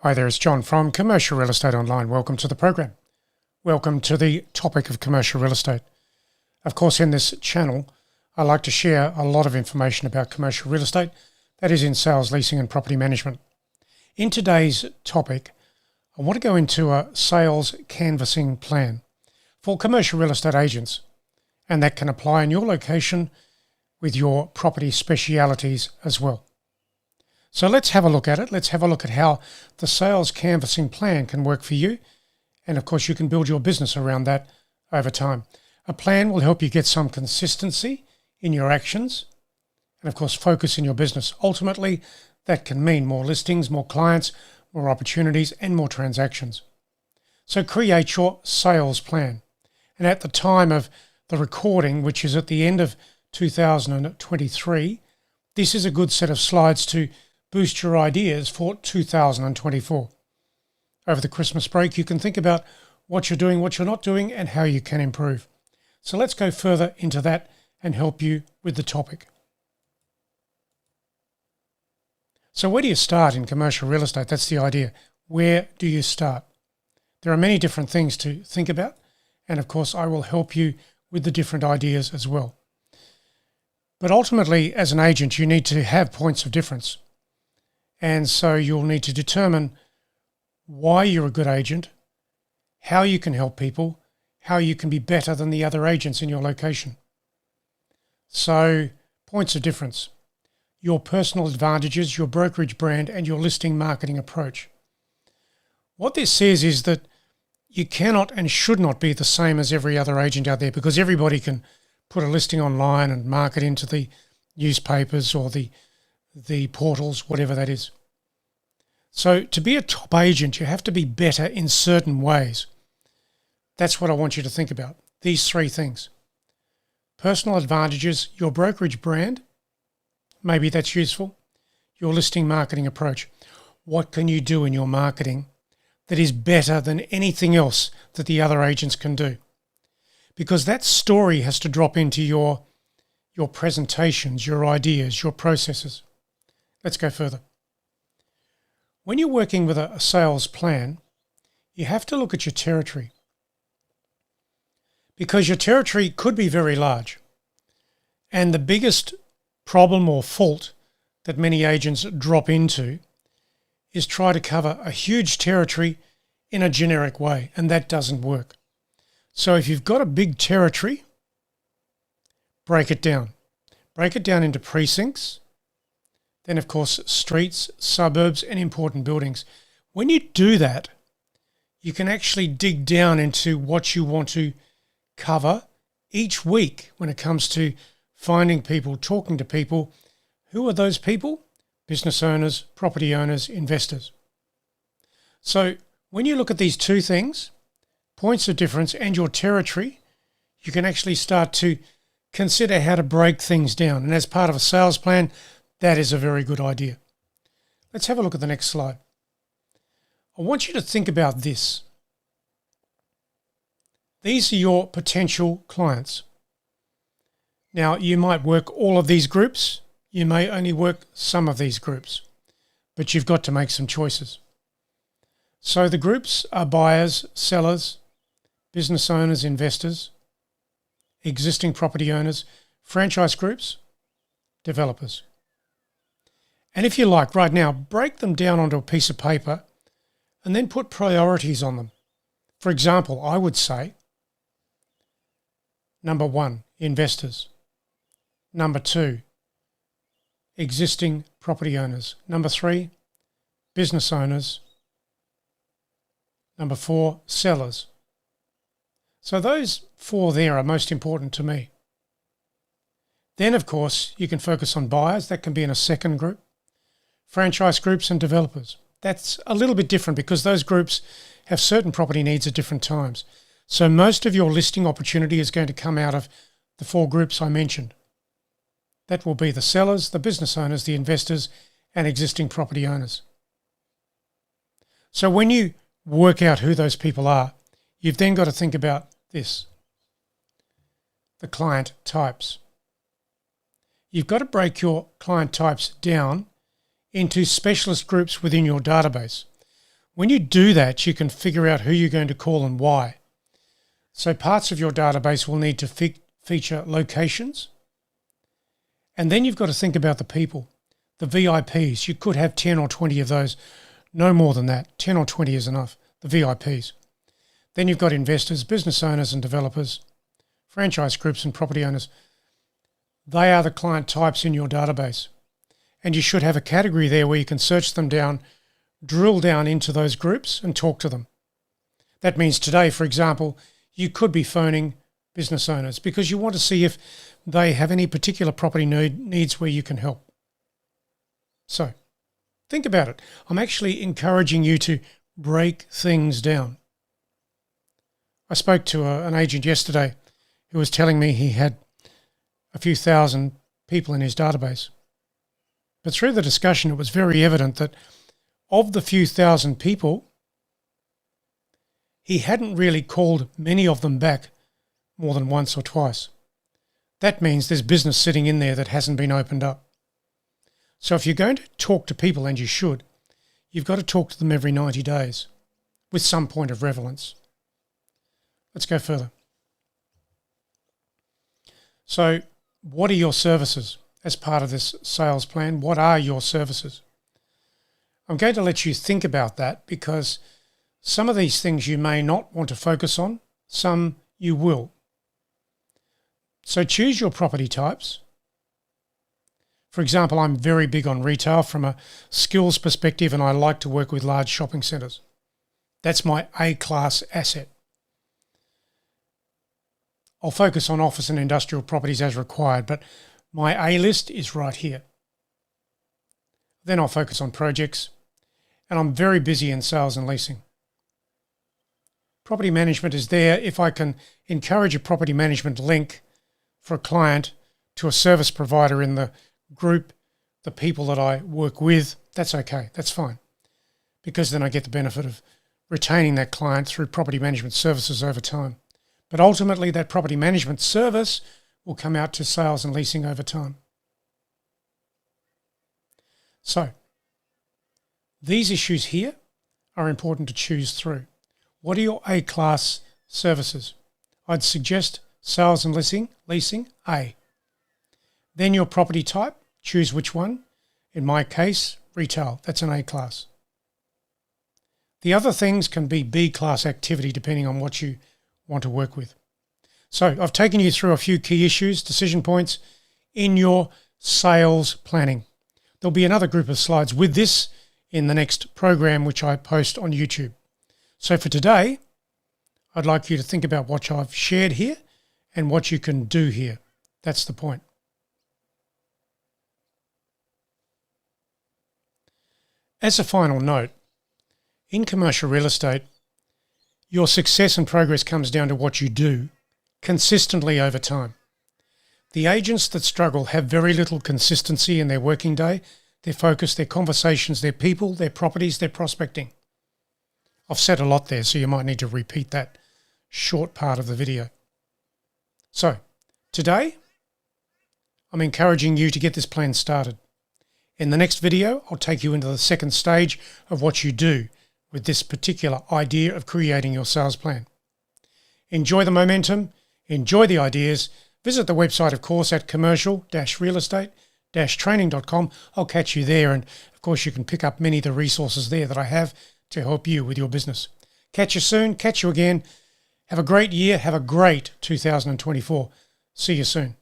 Hi there, it's John from Commercial Real Estate Online. Welcome to the program. Welcome to the topic of commercial real estate. Of course, in this channel, I like to share a lot of information about commercial real estate, that is in sales, leasing and property management. In today's topic, I want to go into a sales canvassing plan for commercial real estate agents, and that can apply in your location with your property specialities as well. So let's have a look at it. Let's have a look at how the sales canvassing plan can work for you. And of course, you can build your business around that over time. A plan will help you get some consistency in your actions and of course, focus in your business. Ultimately, that can mean more listings, more clients, more opportunities, and more transactions. So create your sales plan. And at the time of the recording, which is at the end of 2023, this is a good set of slides to boost your ideas for 2024. Over the Christmas break, you can think about what you're doing, what you're not doing, and how you can improve. So let's go further into that and help you with the topic. So where do you start in commercial real estate? That's the idea. Where do you start? There are many different things to think about, and of course, I will help you with the different ideas as well. But ultimately, as an agent, you need to have points of difference. And so you'll need to determine why you're a good agent, how you can help people, how you can be better than the other agents in your location. So points of difference, your personal advantages, your brokerage brand, and your listing marketing approach. What this says is that you cannot and should not be the same as every other agent out there, because everybody can put a listing online and market into the newspapers or the portals, whatever that is. So to be a top agent, you have to be better in certain ways. That's what I want you to think about. These three things. Personal advantages, your brokerage brand, maybe that's useful. Your listing marketing approach. What can you do in your marketing that is better than anything else that the other agents can do? Because that story has to drop into your presentations, your ideas, your processes. Let's go further. When you're working with a sales plan, you have to look at your territory, because your territory could be very large. And the biggest problem or fault that many agents drop into is try to cover a huge territory in a generic way, and that doesn't work. So if you've got a big territory, break it down. Break it down into precincts, then of course streets, suburbs, and important buildings. When you do that, you can actually dig down into what you want to cover each week when it comes to finding people, talking to people. Who are those people? Business owners, property owners, investors. So when you look at these two things, points of difference and your territory, you can actually start to consider how to break things down. And as part of a sales plan, that is a very good idea. Let's have a look at the next slide. I want you to think about this. These are your potential clients. Now, you might work all of these groups. You may only work some of these groups, but you've got to make some choices. So the groups are buyers, sellers, business owners, investors, existing property owners, franchise groups, developers. And if you like, right now, break them down onto a piece of paper and then put priorities on them. For example, I would say, number 1, investors. Number 2, existing property owners. Number 3, business owners. Number 4, sellers. So those 4 there are most important to me. Then, of course, you can focus on buyers. That can be in a second group. Franchise groups and developers. That's a little bit different because those groups have certain property needs at different times. So most of your listing opportunity is going to come out of the 4 groups I mentioned. That will be the sellers, the business owners, the investors, and existing property owners. So when you work out who those people are, you've then got to think about this, the client types. You've got to break your client types down into specialist groups within your database. When you do that, you can figure out who you're going to call and why. So parts of your database will need to feature locations. And then you've got to think about the people, the VIPs. You could have 10 or 20 of those, no more than that. 10 or 20 is enough, the VIPs. Then you've got investors, business owners and developers, franchise groups and property owners. They are the client types in your database. And you should have a category there where you can search them down, drill down into those groups and talk to them. That means today, for example, you could be phoning business owners because you want to see if they have any particular property needs where you can help. So think about it. I'm actually encouraging you to break things down. I spoke to an agent yesterday who was telling me he had a few thousand people in his database. But through the discussion, it was very evident that of the few thousand people, he hadn't really called many of them back more than once or twice. That means there's business sitting in there that hasn't been opened up. So if you're going to talk to people, and you should, you've got to talk to them every 90 days with some point of relevance. Let's go further. So what are your services as part of this sales plan? What are your services? I'm going to let you think about that because some of these things you may not want to focus on, some you will. So choose your property types. For example, I'm very big on retail from a skills perspective, and I like to work with large shopping centres. That's my A-class asset. I'll focus on office and industrial properties as required, but my A-list is right here. Then I'll focus on projects, and I'm very busy in sales and leasing. Property management is there if I can encourage a property management link for a client to a service provider in the group, the people that I work with. That's okay, that's fine, because then I get the benefit of retaining that client through property management services over time. But ultimately, that property management service will come out to sales and leasing over time. So these issues here are important to choose through. What are your A-class services? I'd suggest sales and leasing A. Then your property type, choose which one. In my case, retail, that's an A-class. The other things can be B-class activity depending on what you want to work with. So I've taken you through a few key issues, decision points in your sales planning. There'll be another group of slides with this in the next program, which I post on YouTube. So for today, I'd like you to think about what I've shared here and what you can do here. That's the point. As a final note, in commercial real estate, your success and progress comes down to what you do consistently over time. The agents that struggle have very little consistency in their working day, their focus, their conversations, their people, their properties, their prospecting. I've said a lot there, so you might need to repeat that short part of the video. So today, I'm encouraging you to get this plan started. In the next video, I'll take you into the second stage of what you do with this particular idea of creating your sales plan. Enjoy the momentum, enjoy the ideas. Visit the website, of course, at commercial-realestate-training.com. I'll catch you there, and of course you can pick up many of the resources there that I have to help you with your business. Catch you soon, catch you again. Have a great year, have a great 2024. See you soon.